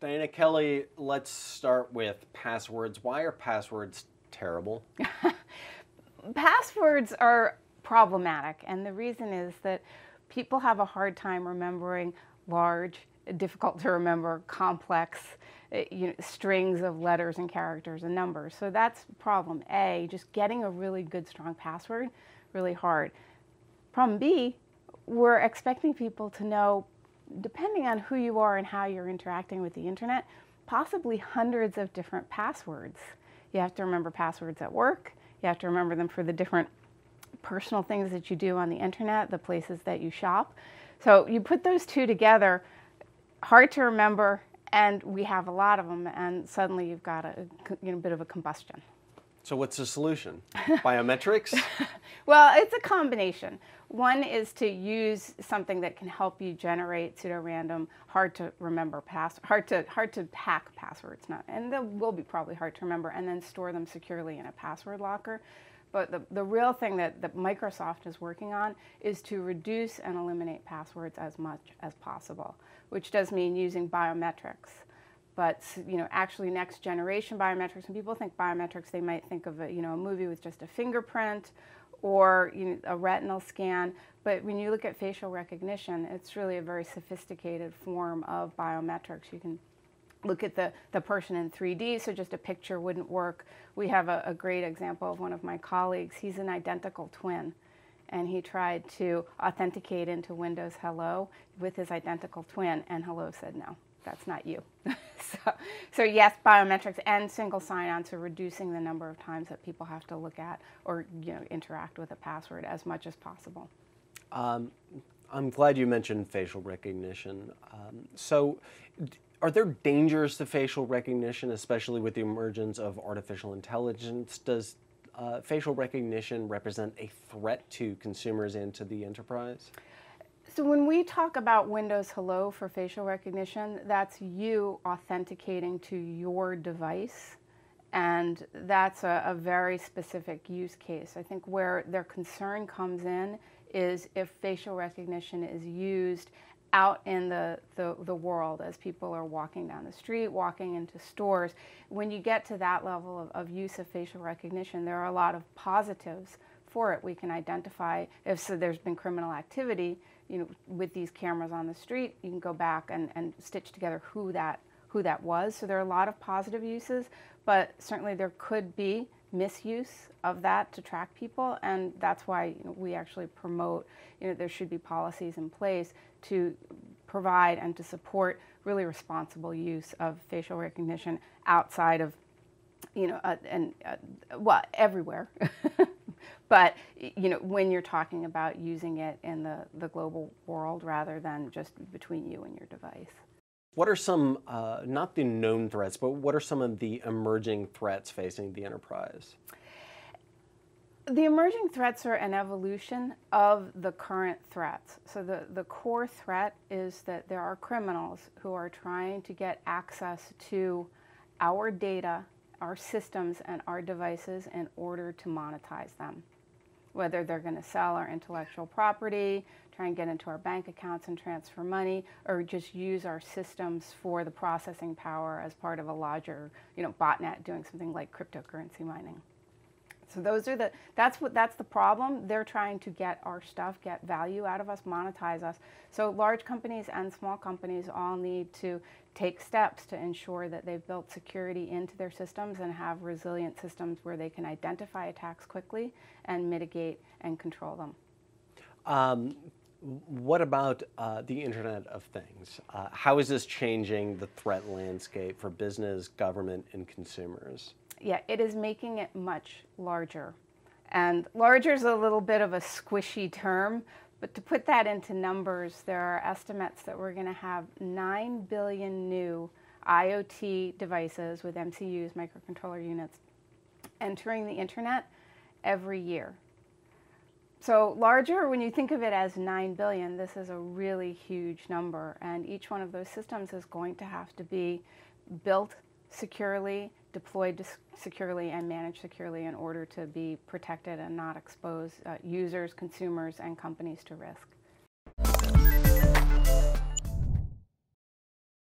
Diana Kelley, let's start with passwords. Why are passwords terrible? Passwords are problematic, and the reason is that people have a hard time remembering large, difficult to remember, complex strings of letters and characters and numbers. So that's problem A, just getting a really good, strong password, really hard. Problem B, we're expecting people to know, depending on who you are and how you're interacting with the internet, possibly hundreds of different passwords. You have to remember passwords at work. You have to remember them for the different personal things that you do on the internet, the places that you shop. So you put those two together, hard to remember, and we have a lot of them, and suddenly you've got a bit of a combustion. So what's the solution? Biometrics? Well, it's a combination. One is to use something that can help you generate pseudo-random, hard to remember hard to hack passwords, and they will be probably hard to remember, and then store them securely in a password locker. But the real thing that Microsoft is working on is to reduce and eliminate passwords as much as possible, which does mean using biometrics. But actually, next generation biometrics. When people think biometrics, they might think of a movie with just a fingerprint or a retinal scan. But when you look at facial recognition, it's really a very sophisticated form of biometrics. You can look at the person in 3D, so just a picture wouldn't work. We have a great example of one of my colleagues. He's an identical twin, and he tried to authenticate into Windows Hello with his identical twin, and Hello said no. That's not you. So yes, biometrics and single sign-on, so reducing the number of times that people have to look at or interact with a password as much as possible. I'm glad you mentioned facial recognition. So are there dangers to facial recognition, especially with the emergence of artificial intelligence? Does facial recognition represent a threat to consumers and to the enterprise? So when we talk about Windows Hello for facial recognition, that's you authenticating to your device, and that's a very specific use case. I think where their concern comes in is if facial recognition is used out in the world as people are walking down the street, walking into stores. When you get to that level of use of facial recognition, there are a lot of positives for it. We can identify if there's been criminal activity, with these cameras on the street, you can go back and stitch together who that was. So there are a lot of positive uses, but certainly there could be misuse of that to track people, and that's why we actually promote, there should be policies in place to provide and to support really responsible use of facial recognition outside of, well, everywhere. But when you're talking about using it in the global world rather than just between you and your device. What are some, not the known threats, but what are some of the emerging threats facing the enterprise? The emerging threats are an evolution of the current threats. So the core threat is that there are criminals who are trying to get access to our data, our systems, and our devices in order to monetize them. Whether they're going to sell our intellectual property, try and get into our bank accounts and transfer money, or just use our systems for the processing power as part of a larger, botnet doing something like cryptocurrency mining. So that's the problem. They're trying to get our stuff, get value out of us, monetize us. So large companies and small companies all need to take steps to ensure that they've built security into their systems and have resilient systems where they can identify attacks quickly and mitigate and control them. What about the Internet of Things? How is this changing the threat landscape for business, government, and consumers? Yeah, it is making it much larger. And larger is a little bit of a squishy term, but to put that into numbers, there are estimates that we're going to have 9 billion new IoT devices with MCUs, microcontroller units, entering the internet every year. So larger, when you think of it as 9 billion, this is a really huge number, and each one of those systems is going to have to be built securely, deployed securely, and managed securely in order to be protected and not expose users, consumers, and companies to risk.